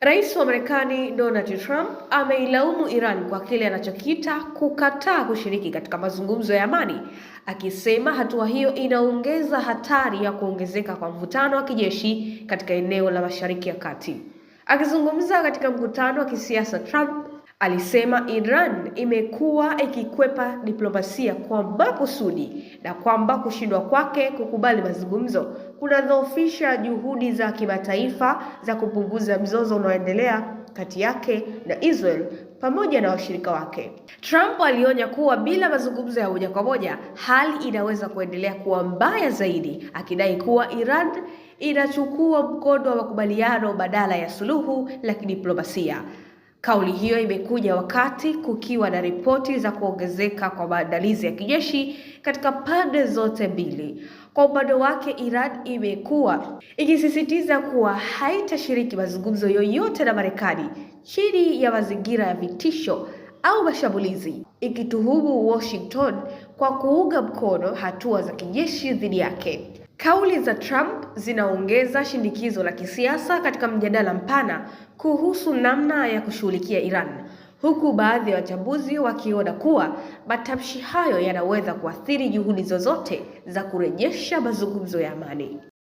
Rais wa Marekani Donald Trump ameilaumu Iran kwa kile anachokiita kukataa kushiriki katika mazungumzo ya amani, akisema hatua hiyo inaongeza hatari ya kuongezeka kwa mvutano wa kijeshi katika eneo la Mashariki ya Kati. Akizungumza katika mkutano wa kisiasa, Trump alisema Iran imekuwa ikikwepa diplomasia kwa makusudi na kwamba kushindwa kwake kukubali mazungumzo kunadhoofisha juhudi za kimataifa za kupunguza mzozo unaoendelea kati yake na Israel pamoja na washirika wake. Trump alionya kuwa bila mazungumzo ya moja kwa moja, hali inaweza kuendelea kuwa mbaya zaidi, akidai kuwa Iran inachukua mkondo wa makubaliano badala ya suluhu la kidiplomasia. Kauli hiyo imekuja wakati kukiwa na ripoti za kuongezeka kwa maandalizi ya kijeshi katika pande zote mbili. Kwa upande wake, Iran imekuwa ikisisitiza kuwa haitashiriki mazungumzo yoyote na Marekani chini ya mazingira ya vitisho au mashambulizi, ikituhumu Washington kwa kuunga mkono hatua za kijeshi dhidi yake. Kauli za Trump zinaongeza shinikizo la kisiasa katika mjadala mpana kuhusu namna ya kushughulikia Iran, huku baadhi ya wachambuzi wakiona kuwa matamshi hayo yanaweza kuathiri juhudi zozote za kurejesha mazungumzo ya amani.